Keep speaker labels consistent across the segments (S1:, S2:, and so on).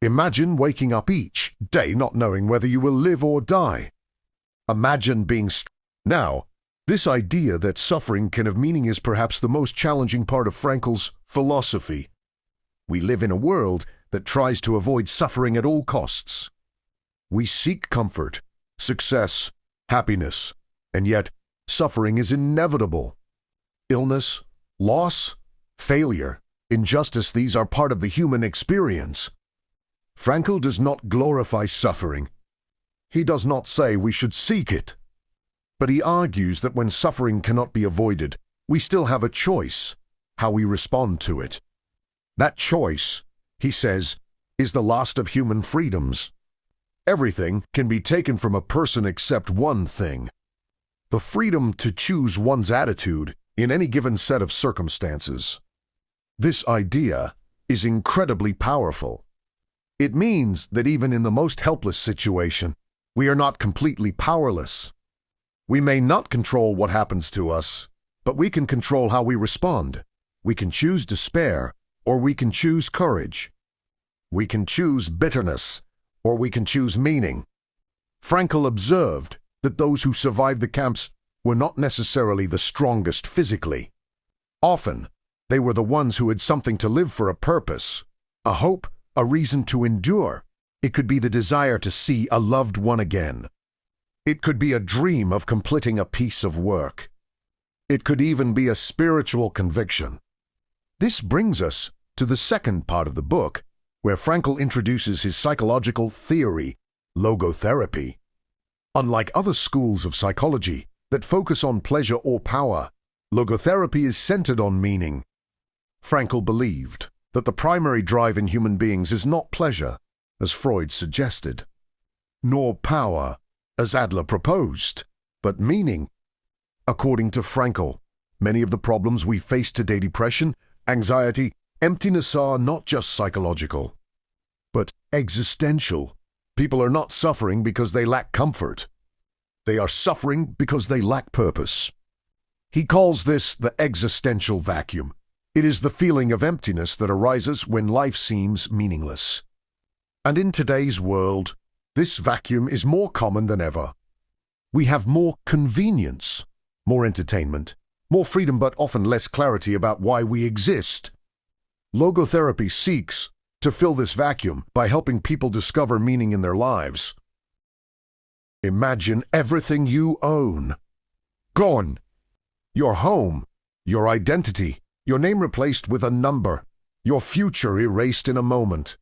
S1: Imagine waking up each day not knowing whether you will live or die. Imagine being Now, this idea that suffering can have meaning is perhaps the most challenging part of Frankl's philosophy. We live in a world that tries to avoid suffering at all costs. We seek comfort, success, happiness, and yet suffering is inevitable. Illness, loss, failure, injustice, these are part of the human experience. Frankl does not glorify suffering. He does not say we should seek it. But he argues that when suffering cannot be avoided, we still have a choice, how we respond to it. That choice, he says, is the last of human freedoms. Everything can be taken from a person except one thing: the freedom to choose one's attitude in any given set of circumstances. This idea is incredibly powerful. It means that even in the most helpless situation, we are not completely powerless. We may not control what happens to us, but we can control how we respond. We can choose despair, or we can choose courage. We can choose bitterness, or we can choose meaning. Frankl observed that those who survived the camps were not necessarily the strongest physically. Often, they were the ones who had something to live for, a purpose, a hope, a reason to endure. It could be the desire to see a loved one again. It could be a dream of completing a piece of work. It could even be a spiritual conviction. This brings us to the second part of the book, where Frankl introduces his psychological theory, logotherapy. Unlike other schools of psychology that focus on pleasure or power, logotherapy is centered on meaning. Frankl believed that the primary drive in human beings is not pleasure, as Freud suggested, nor power, as Adler proposed, but meaning. According to Frankl, many of the problems we face today, depression, anxiety, emptiness, are not just psychological, but existential. People are not suffering because they lack comfort. They are suffering because they lack purpose. He calls this the existential vacuum. It is the feeling of emptiness that arises when life seems meaningless. And in today's world, this vacuum is more common than ever. We have more convenience, more entertainment, more freedom, but often less clarity about why we exist. Logotherapy seeks to fill this vacuum by helping people discover meaning in their lives. Imagine everything you own gone. Your home, your identity, your name replaced with a number, your future erased in a moment.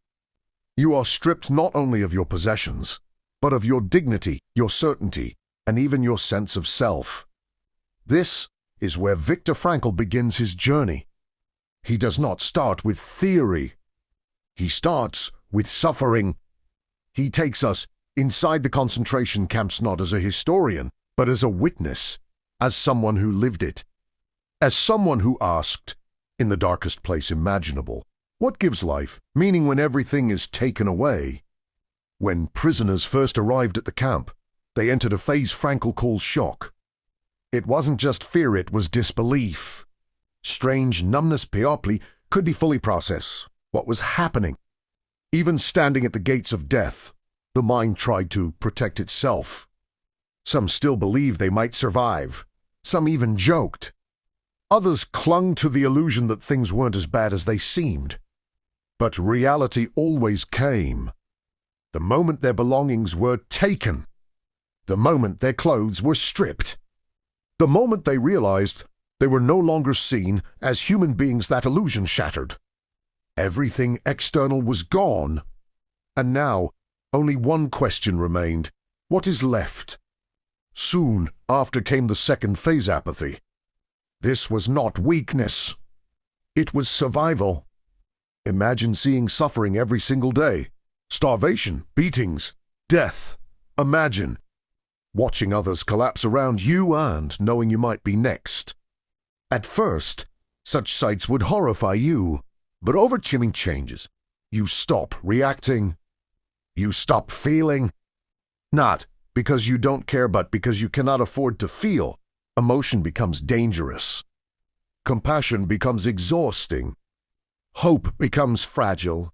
S1: You are stripped not only of your possessions, but of your dignity, your certainty, and even your sense of self. This is where Viktor Frankl begins his journey. He does not start with theory. He starts with suffering. He takes us inside the concentration camps not as a historian, but as a witness, as someone who lived it, as someone who asked, in the darkest place imaginable, what gives life meaning when everything is taken away? When prisoners first arrived at the camp, they entered a phase Frankl calls shock. It wasn't just fear, it was disbelief. Strange numbness, Piopli could be fully processed what was happening. Even standing at the gates of death, the mind tried to protect itself. Some still believed they might survive. Some even joked. Others clung to the illusion that things weren't as bad as they seemed. But reality always came. The moment their belongings were taken. The moment their clothes were stripped. The moment they realized they were no longer seen as human beings, that illusion shattered. Everything external was gone. And now, only one question remained. What is left? Soon after came the second phase, apathy. This was not weakness. It was survival. Imagine seeing suffering every single day. Starvation, beatings, death. Imagine watching others collapse around you and knowing you might be next. At first, such sights would horrify you, but over time changes. You stop reacting. You stop feeling. Not because you don't care, but because you cannot afford to feel. Emotion becomes dangerous. Compassion becomes exhausting. Hope becomes fragile.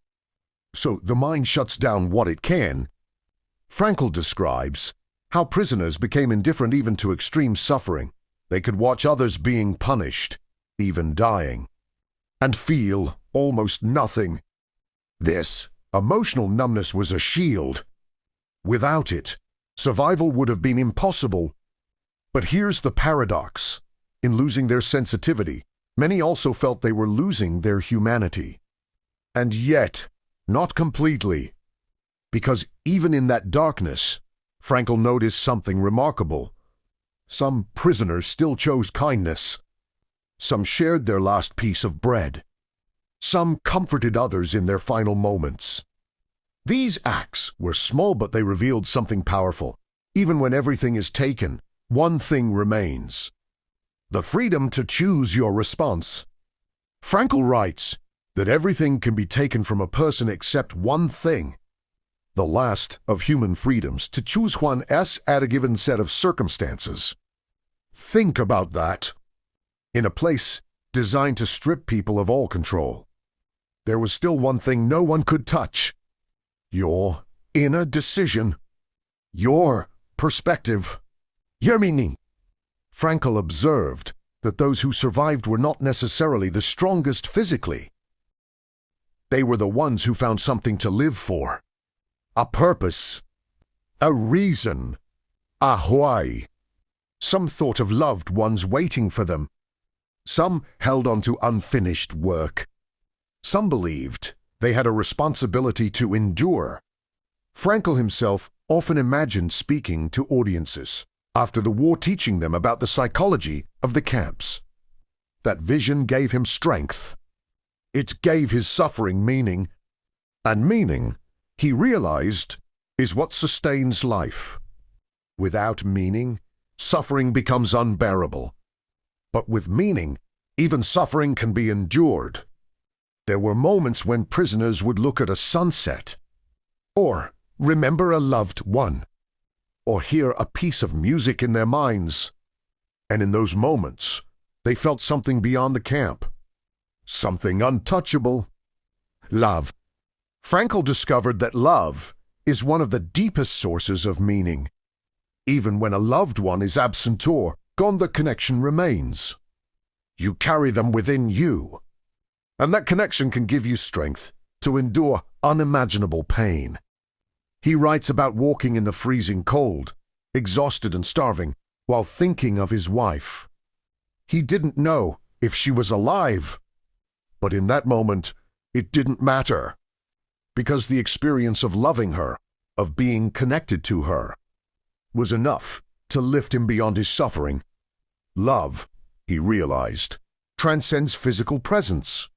S1: So the mind shuts down what it can. Frankl describes how prisoners became indifferent even to extreme suffering. They could watch others being punished, even dying, and feel almost nothing. This emotional numbness was a shield. Without it, survival would have been impossible. But here's the paradox. In losing their sensitivity, many also felt they were losing their humanity. And yet, not completely. Because even in that darkness, Frankl noticed something remarkable. Some prisoners still chose kindness. Some shared their last piece of bread. Some comforted others in their final moments. These acts were small, but they revealed something powerful. Even when everything is taken, one thing remains: the freedom to choose your response. Frankl writes that everything can be taken from a person except one thing: the last of human freedoms, to choose one at a given set of circumstances. Think about that. In a place designed to strip people of all control, there was still one thing no one could touch: your inner decision, your perspective, your meaning. Frankl observed that those who survived were not necessarily the strongest physically. They were the ones who found something to live for, a purpose, a reason, a why. Some thought of loved ones waiting for them. Some held on to unfinished work. Some believed they had a responsibility to endure. Frankl himself often imagined speaking to audiences after the war, teaching them about the psychology of the camps. That vision gave him strength. It gave his suffering meaning. And meaning, he realized, is what sustains life. Without meaning, suffering becomes unbearable. But with meaning, even suffering can be endured. There were moments when prisoners would look at a sunset, or remember a loved one, or hear a piece of music in their minds. And in those moments, they felt something beyond the camp, something untouchable: love. Frankl discovered that love is one of the deepest sources of meaning. Even when a loved one is absent or gone, the connection remains. You carry them within you, and that connection can give you strength to endure unimaginable pain. He writes about walking in the freezing cold, exhausted and starving, while thinking of his wife. He didn't know if she was alive, but in that moment, it didn't matter, because the experience of loving her, of being connected to her, was enough to lift him beyond his suffering. Love, he realized, transcends physical presence.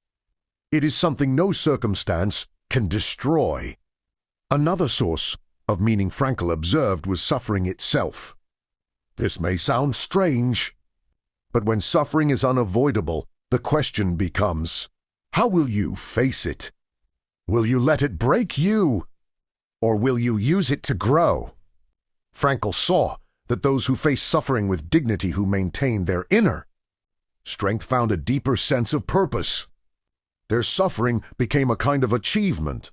S1: It is something no circumstance can destroy. Another source of meaning Frankl observed was suffering itself. This may sound strange, but when suffering is unavoidable, the question becomes, how will you face it? Will you let it break you, or will you use it to grow? Frankl saw that those who face suffering with dignity, who maintained their inner strength, found a deeper sense of purpose. Their suffering became a kind of achievement,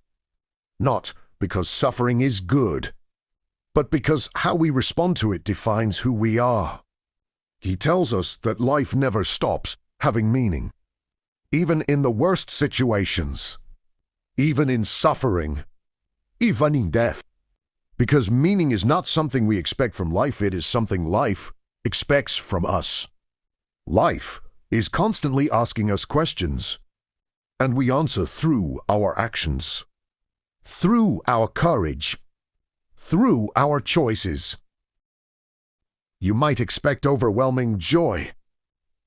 S1: not because suffering is good, but because how we respond to it defines who we are. He tells us that life never stops having meaning, even in the worst situations, even in suffering, even in death. Because meaning is not something we expect from life, it is something life expects from us. Life is constantly asking us questions, and we answer through our actions, through our courage, through our choices. You might expect overwhelming joy,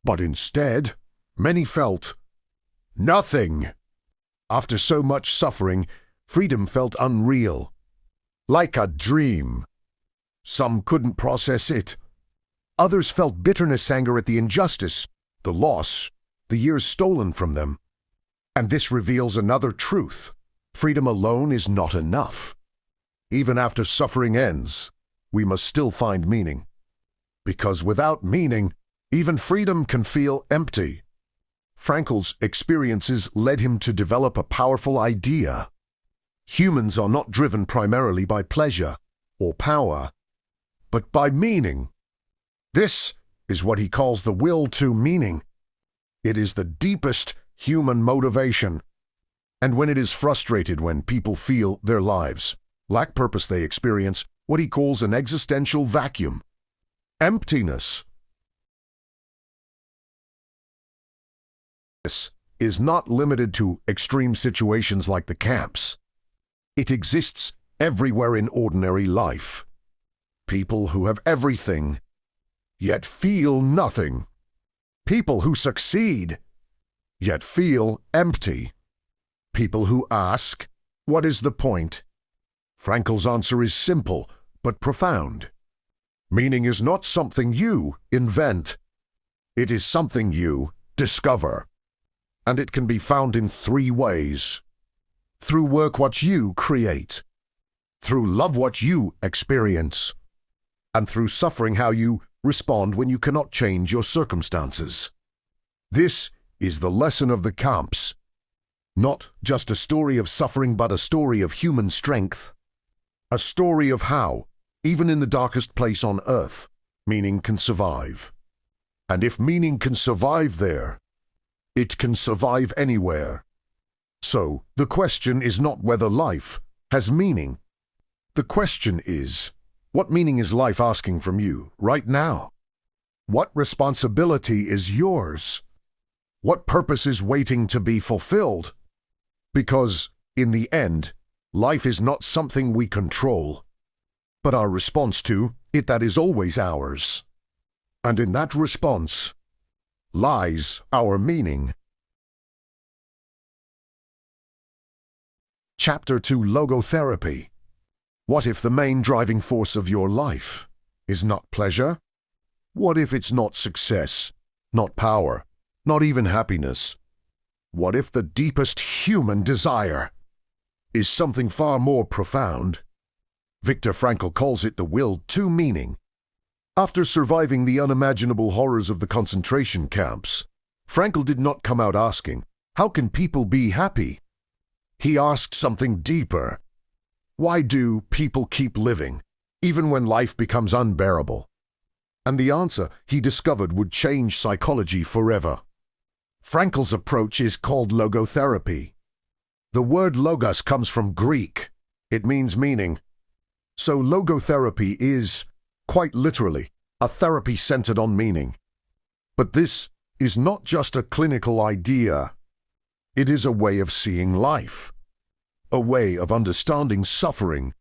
S1: but instead, many felt nothing. After so much suffering, freedom felt unreal, like a dream. Some couldn't process it. Others felt bitterness, anger at the injustice, the loss, the years stolen from them. And this reveals another truth: freedom alone is not enough. Even after suffering ends, we must still find meaning. Because without meaning, even freedom can feel empty. Frankl's experiences led him to develop a powerful idea. Humans are not driven primarily by pleasure or power, but by meaning. This is what he calls the will to meaning. It is the deepest human motivation. And when it is frustrated when people feel their lives lack purpose, they experience what he calls an existential vacuum. Emptiness. This is not limited to extreme situations like the camps. It exists everywhere in ordinary life. People who have everything, yet feel nothing. People who succeed, yet feel empty. People who ask, what is the point? Frankl's answer is simple but profound. Meaning is not something you invent. It is something you discover. And it can be found in 3 ways. Through work what you create, through love what you experience, and through suffering how you respond when you cannot change your circumstances. This is the lesson of the camps. Not just a story of suffering, but a story of human strength. A story of how, even in the darkest place on earth, meaning can survive. And if meaning can survive there, it can survive anywhere. So, the question is not whether life has meaning. The question is, what meaning is life asking from you right now? What responsibility is yours? What purpose is waiting to be fulfilled? Because, in the end, life is not something we control, but our response to it that is always ours. And in that response lies our meaning. Chapter 2: Logotherapy. What if the main driving force of your life is not pleasure? What if it's not success, not power, not even happiness? What if the deepest human desire is something far more profound? Viktor Frankl calls it the will to meaning. After surviving the unimaginable horrors of the concentration camps, Frankl did not come out asking, how can people be happy? He asked something deeper. Why do people keep living, even when life becomes unbearable? And the answer he discovered would change psychology forever. Frankl's approach is called logotherapy. The word logos comes from Greek. It means meaning. So logotherapy is, quite literally, a therapy centered on meaning. But this is not just a clinical idea. It is a way of seeing life, a way of understanding suffering,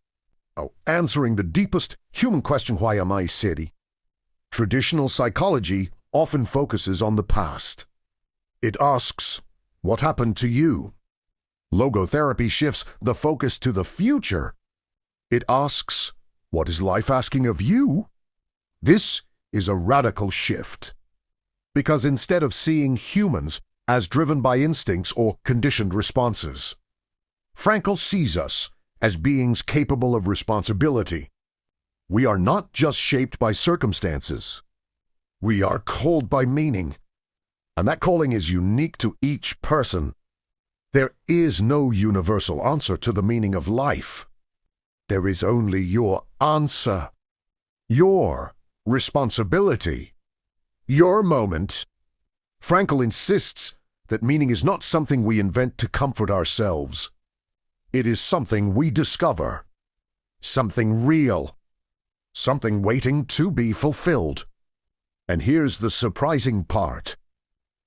S1: answering the deepest human question, why am I sad? Traditional psychology often focuses on the past. It asks, what happened to you? Logotherapy shifts the focus to the future. It asks, what is life asking of you? This is a radical shift. Because instead of seeing humans as driven by instincts or conditioned responses, Frankl sees us as beings capable of responsibility. We are not just shaped by circumstances. We are called by meaning. And that calling is unique to each person. There is no universal answer to the meaning of life. There is only your answer, your responsibility, your moment. Frankl insists that meaning is not something we invent to comfort ourselves. It is something we discover, something real, something waiting to be fulfilled. And here's the surprising part.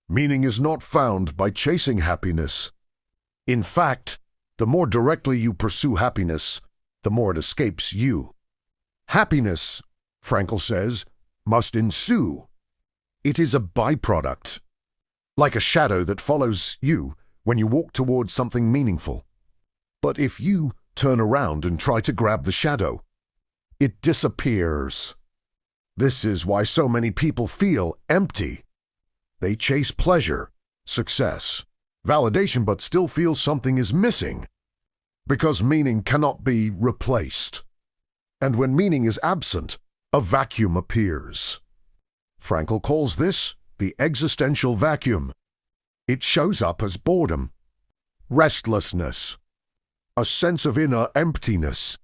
S1: Meaning is not found by chasing happiness. In fact, the more directly you pursue happiness, the more it escapes you. Happiness, Frankl says, must ensue. It is a byproduct, like a shadow that follows you when you walk towards something meaningful. But if you turn around and try to grab the shadow, it disappears. This is why so many people feel empty. They chase pleasure, success, validation, but still feel something is missing. Because meaning cannot be replaced. And when meaning is absent, a vacuum appears. Frankl calls this the existential vacuum. It shows up as boredom, restlessness, a sense of inner emptiness.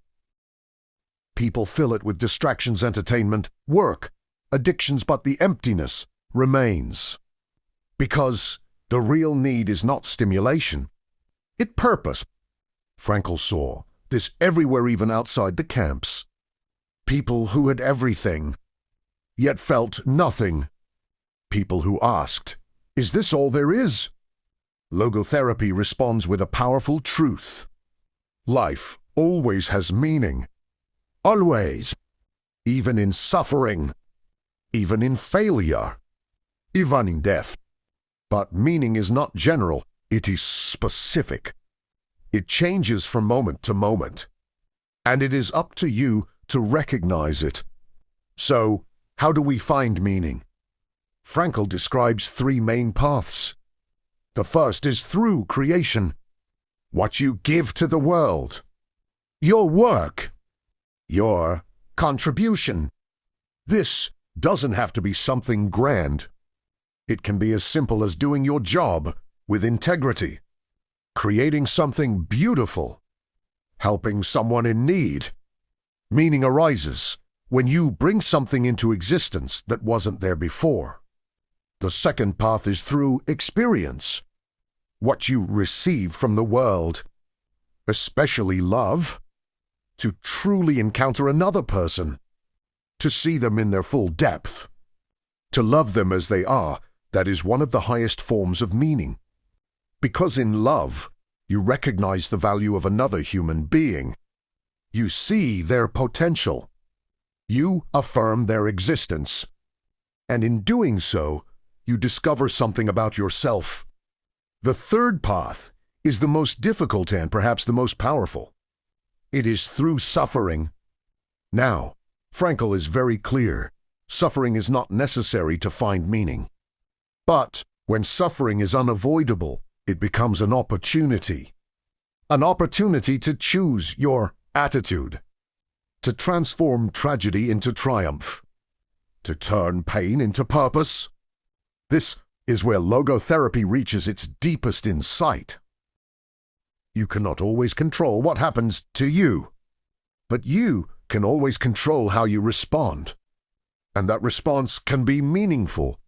S1: People fill it with distractions, entertainment, work, addictions, but the emptiness remains. Because the real need is not stimulation, it's purpose. Frankl saw this everywhere, even outside the camps. People who had everything, yet felt nothing. People who asked, "Is this all there is?" Logotherapy responds with a powerful truth. Life always has meaning. Always. Even in suffering. Even in failure. Even in death. But meaning is not general, it is specific. It changes from moment to moment. And it is up to you to recognize it. So, how do we find meaning? Frankl describes three main paths. The first is through creation. What you give to the world. Your work. Your contribution. This doesn't have to be something grand. It can be as simple as doing your job with integrity, creating something beautiful, helping someone in need. Meaning arises when you bring something into existence that wasn't there before. The second path is through experience. What you receive from the world, especially love, to truly encounter another person, to see them in their full depth, to love them as they are. That is one of the highest forms of meaning. Because in love, you recognize the value of another human being. You see their potential. You affirm their existence. And in doing so, you discover something about yourself. The third path is the most difficult and perhaps the most powerful. It is through suffering. Now, Frankl is very clear. Suffering is not necessary to find meaning. But when suffering is unavoidable, it becomes an opportunity. An opportunity to choose your attitude. To transform tragedy into triumph. To turn pain into purpose. This is where logotherapy reaches its deepest insight. You cannot always control what happens to you, but you can always control how you respond. And that response can be meaningful.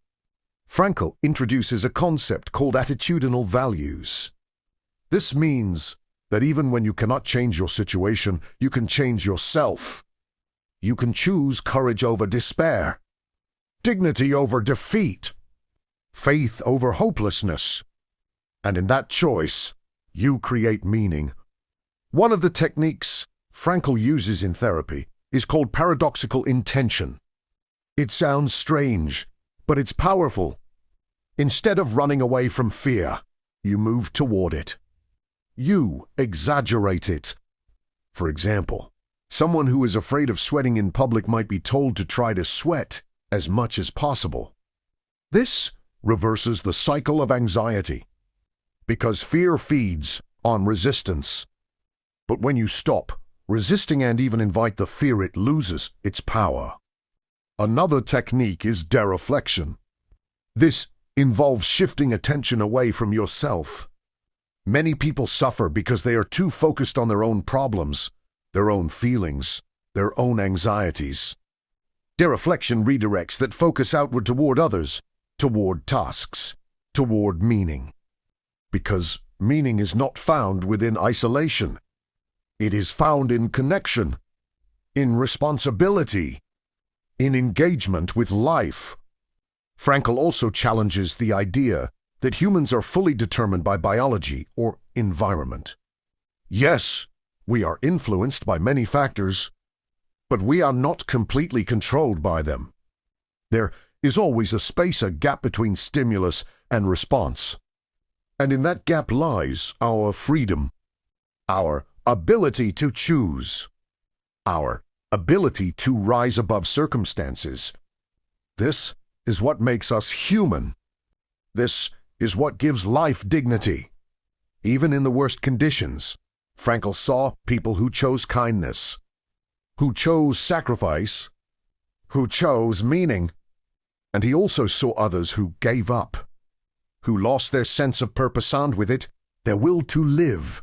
S1: Frankl introduces a concept called attitudinal values. This means that even when you cannot change your situation, you can change yourself. You can choose courage over despair, dignity over defeat, faith over hopelessness. And in that choice, you create meaning. One of the techniques Frankl uses in therapy is called paradoxical intention. It sounds strange, but it's powerful. Instead of running away from fear, you move toward it. You exaggerate it. For example, someone who is afraid of sweating in public might be told to try to sweat as much as possible. This reverses the cycle of anxiety, because fear feeds on resistance. But when you stop resisting and even invite the fear, it loses its power. Another technique is dereflection. This involves shifting attention away from yourself. Many people suffer because they are too focused on their own problems, their own feelings, their own anxieties. Dereflection redirects that focus outward toward others, toward tasks, toward meaning. Because meaning is not found within isolation. It is found in connection, in responsibility, in engagement with life. Frankl also challenges the idea that humans are fully determined by biology or environment. Yes, we are influenced by many factors, but we are not completely controlled by them. There is always a space, a gap between stimulus and response. And in that gap lies our freedom, our ability to choose, our ability to rise above circumstances. This is what makes us human. This is what gives life dignity. Even in the worst conditions, Frankl saw people who chose kindness, who chose sacrifice, who chose meaning. And he also saw others who gave up, who lost their sense of purpose and with it, their will to live.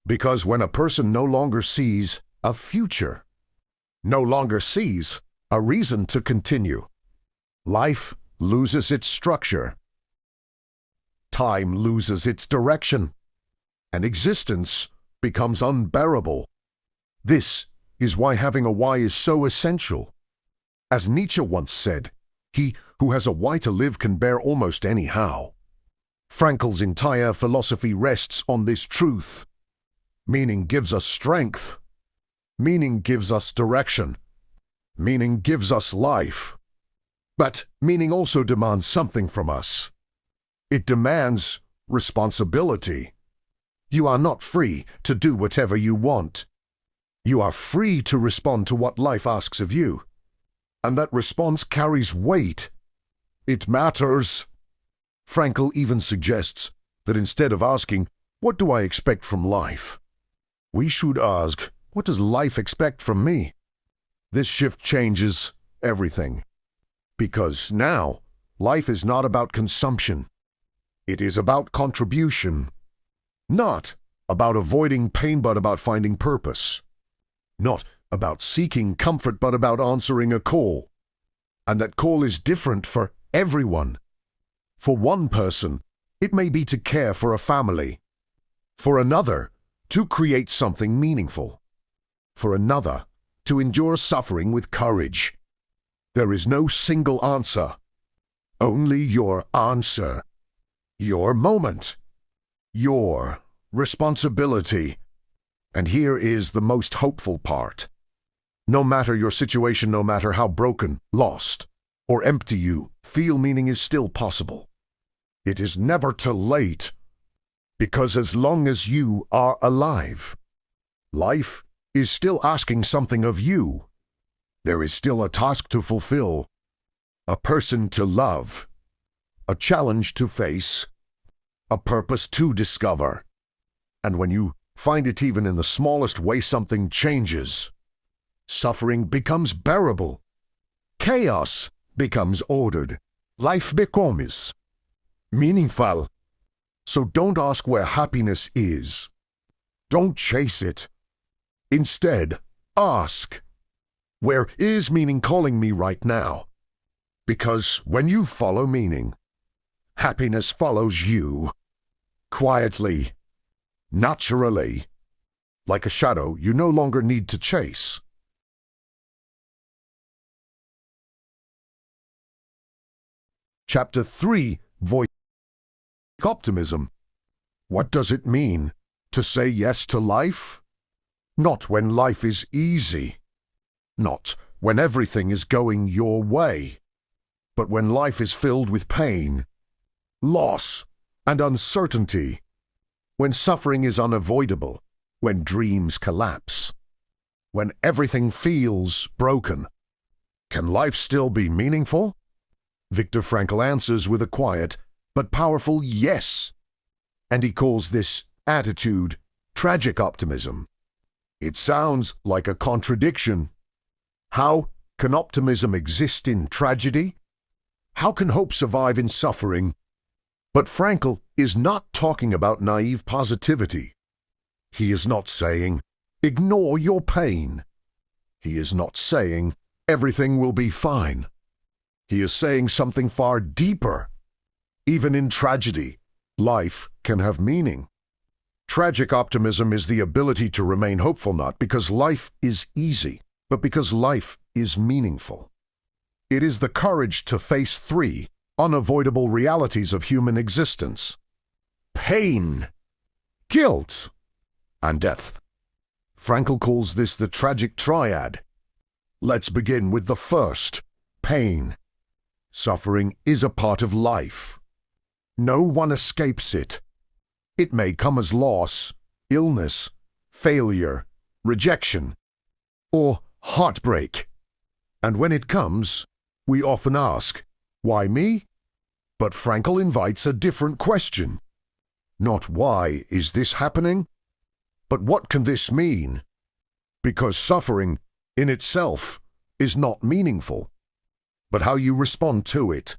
S1: Because when a person no longer sees a future, no longer sees a reason to continue, life loses its structure, time loses its direction, and existence becomes unbearable. This is why having a why is so essential. As Nietzsche once said, he who has a why to live can bear almost any how. Frankl's entire philosophy rests on this truth. Meaning gives us strength. Meaning gives us direction. Meaning gives us life. But meaning also demands something from us. It demands responsibility. You are not free to do whatever you want. You are free to respond to what life asks of you. And that response carries weight. It matters. Frankl even suggests that instead of asking, "What do I expect from life?" we should ask, "What does life expect from me?" This shift changes everything. Because now, life is not about consumption. It is about contribution. Not about avoiding pain, but about finding purpose. Not about seeking comfort, but about answering a call. And that call is different for everyone. For one person, it may be to care for a family. For another, to create something meaningful. For another, to endure suffering with courage. There is no single answer. Only your answer. Your moment. Your responsibility. And here is the most hopeful part. No matter your situation, no matter how broken, lost, or empty you feel, meaning is still possible. It is never too late. Because as long as you are alive, life is still asking something of you. There is still a task to fulfill, a person to love, a challenge to face, a purpose to discover. And when you find it even in the smallest way, something changes. Suffering becomes bearable. Chaos becomes ordered. Life becomes meaningful. So don't ask where happiness is. Don't chase it. Instead, ask, where is meaning calling me right now? Because when you follow meaning, happiness follows you. Quietly, naturally, like a shadow you no longer need to chase. Chapter 3, Tragic Optimism. What does it mean to say yes to life? Not when life is easy. Not when everything is going your way. But when life is filled with pain, loss, and uncertainty. When suffering is unavoidable. When dreams collapse. When everything feels broken. Can life still be meaningful? Viktor Frankl answers with a quiet but powerful yes. And he calls this attitude tragic optimism. It sounds like a contradiction. How can optimism exist in tragedy? How can hope survive in suffering? But Frankl is not talking about naive positivity. He is not saying, ignore your pain. He is not saying, everything will be fine. He is saying something far deeper. Even in tragedy, life can have meaning. Tragic optimism is the ability to remain hopeful not because life is easy, but because life is meaningful. It is the courage to face 3 unavoidable realities of human existence: pain, guilt, and death. Frankl calls this the tragic triad. Let's begin with the first, pain. Suffering is a part of life. No one escapes it. It may come as loss, illness, failure, rejection, or heartbreak. And when it comes, we often ask, why me? But Frankl invites a different question. Not why is this happening, but what can this mean? Because suffering in itself is not meaningful, but how you respond to it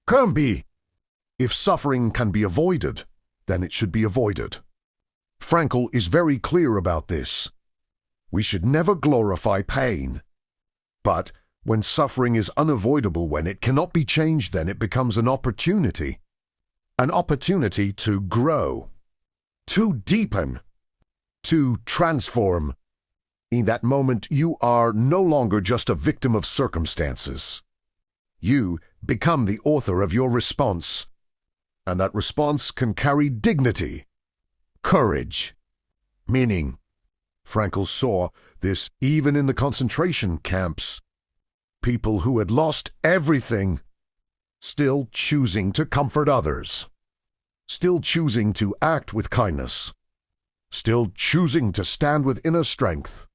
S1: can be. If suffering can be avoided, then it should be avoided. Frankl is very clear about this. We should never glorify pain. But when suffering is unavoidable, when it cannot be changed, then it becomes an opportunity to grow, to deepen, to transform. In that moment, you are no longer just a victim of circumstances. You become the author of your response, and that response can carry dignity, courage, meaning. Frankl saw this even in the concentration camps. People who had lost everything, still choosing to comfort others, still choosing to act with kindness, still choosing to stand with inner strength.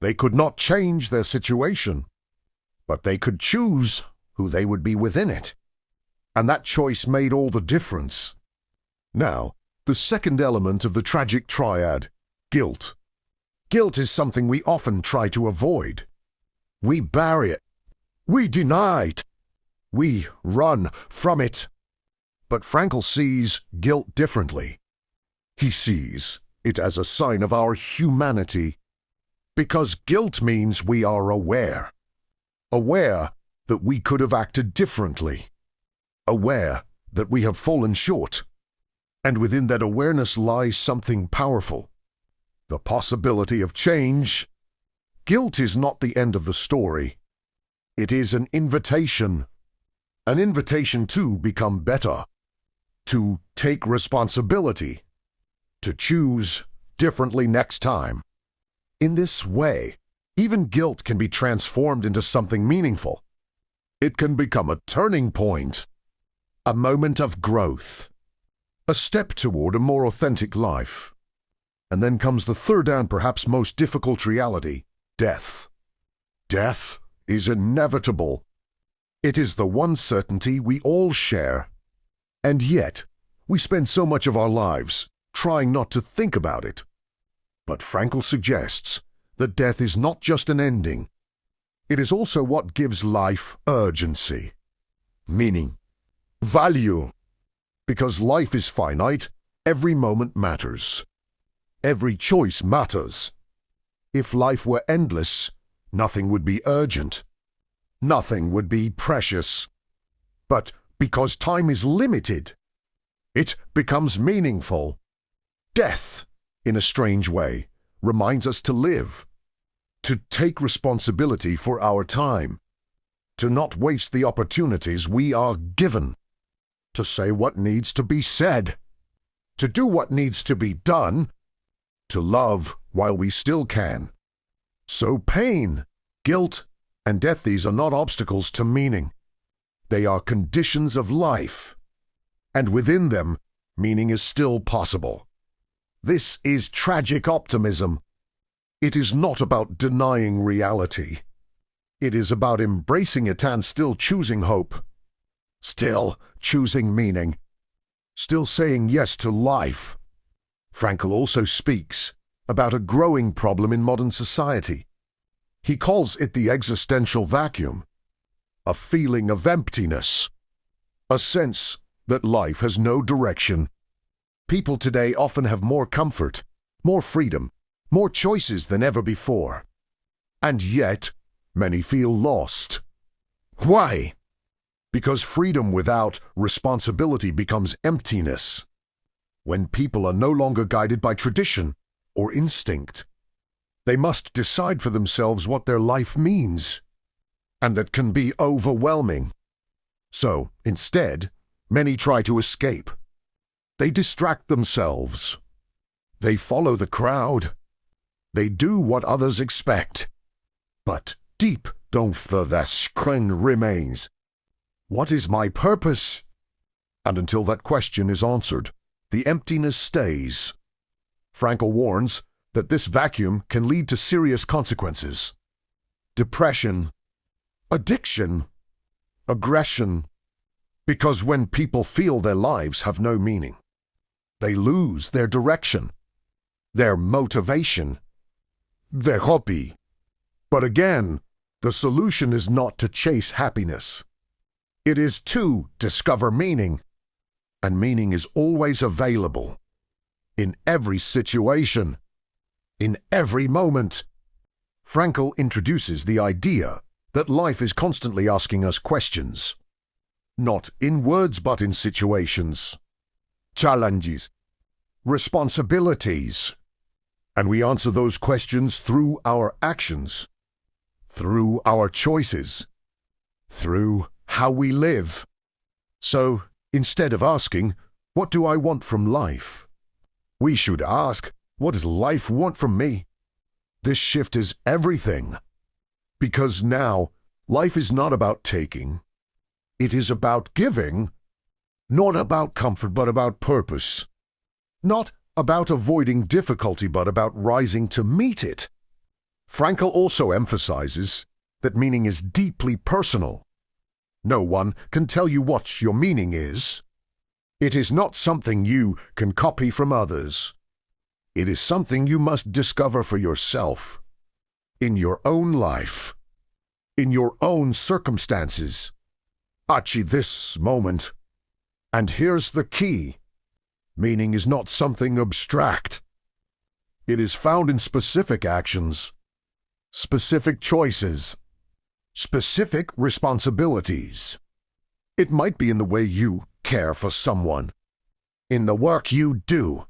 S1: They could not change their situation, but they could choose who they would be within it. And that choice made all the difference. Now, the second element of the tragic triad, guilt. Guilt is something we often try to avoid. We bury it. We deny it. We run from it. But Frankl sees guilt differently. He sees it as a sign of our humanity, because guilt means we are aware that we could have acted differently, aware that we have fallen short, and within that awareness lies something powerful, the possibility of change. Guilt is not the end of the story. It is an invitation to become better, to take responsibility, to choose differently next time. In this way, even guilt can be transformed into something meaningful. It can become a turning point, a moment of growth, a step toward a more authentic life. And then comes the third and perhaps most difficult reality, death. Death is inevitable. It is the one certainty we all share. And yet, we spend so much of our lives trying not to think about it. But Frankl suggests that death is not just an ending. It is also what gives life urgency, meaning, value. Because life is finite, every moment matters. Every choice matters. If life were endless, nothing would be urgent. Nothing would be precious. But because time is limited, it becomes meaningful. Death, in a strange way, reminds us to live, to take responsibility for our time, to not waste the opportunities we are given, to say what needs to be said, to do what needs to be done, to love while we still can. So pain, guilt, and death, these are not obstacles to meaning. They are conditions of life, and within them, meaning is still possible. This is tragic optimism. It is not about denying reality. It is about embracing it and still choosing hope, still choosing meaning, still saying yes to life. Frankl also speaks about a growing problem in modern society. He calls it the existential vacuum, a feeling of emptiness, a sense that life has no direction. People today often have more comfort, more freedom, more choices than ever before. And yet, many feel lost. Why? Because freedom without responsibility becomes emptiness. When people are no longer guided by tradition or instinct, they must decide for themselves what their life means, and that can be overwhelming. So, instead, many try to escape. They distract themselves. They follow the crowd. They do what others expect. But deep down the screen remains. What is my purpose? And until that question is answered, the emptiness stays. Frankl warns that this vacuum can lead to serious consequences. Depression, addiction, aggression. Because when people feel their lives have no meaning, they lose their direction, their motivation, their hobby. But again, the solution is not to chase happiness. It is to discover meaning, and meaning is always available. in every situation, in every moment. Frankl introduces the idea that life is constantly asking us questions, not in words but in situations, challenges, responsibilities, and we answer those questions through our actions, through our choices, through how we live. So, instead of asking, "What do I want from life?" we should ask, "What does life want from me?" This shift is everything. Because now, life is not about taking. It is about giving. Not about comfort, but about purpose. Not about avoiding difficulty, but about rising to meet it. Frankl also emphasizes that meaning is deeply personal. No one can tell you what your meaning is. It is not something you can copy from others. It is something you must discover for yourself, in your own life, in your own circumstances, at this moment. And here's the key. Meaning is not something abstract. It is found in specific actions, specific choices, specific responsibilities. It might be in the way you care for someone, in the work you do,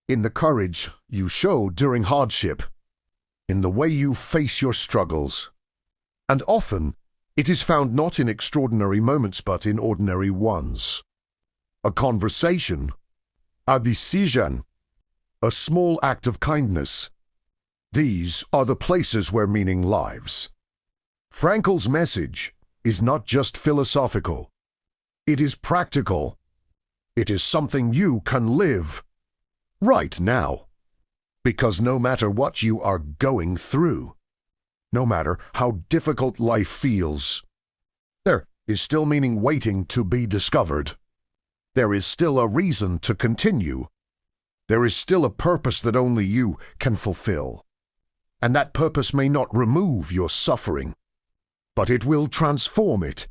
S1: in the courage you show during hardship, in the way you face your struggles. And often, it is found not in extraordinary moments but in ordinary ones. A conversation, a decision, a small act of kindness. These are the places where meaning lives. Frankl's message is not just philosophical. It is practical. It is something you can live right now. Because no matter what you are going through, no matter how difficult life feels, there is still meaning waiting to be discovered. There is still a reason to continue. There is still a purpose that only you can fulfill. And that purpose may not remove your suffering, but it will transform it.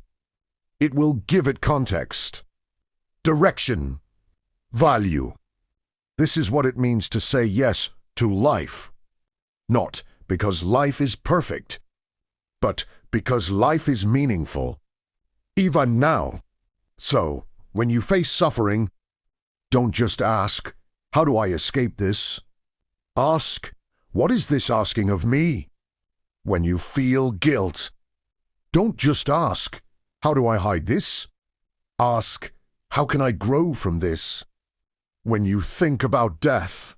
S1: It will give it context, direction, value. This is what it means to say yes to life. Not because life is perfect, but because life is meaningful, even now. So, when you face suffering, don't just ask, "How do I escape this?" Ask, "What is this asking of me?" When you feel guilt, don't just ask, "How do I hide this?" Ask, "How can I grow from this?" When you think about death,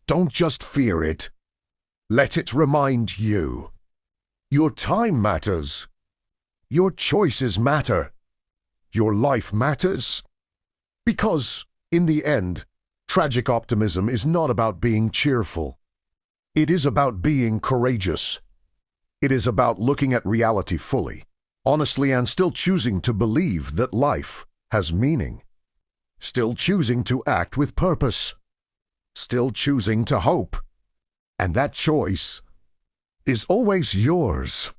S1: don't just fear it. Let it remind you. Your time matters. Your choices matter. Your life matters. Because, in the end, tragic optimism is not about being cheerful. It is about being courageous. It is about looking at reality fully, honestly, and still choosing to believe that life has meaning. Still choosing to act with purpose. Still choosing to hope. And that choice is always yours.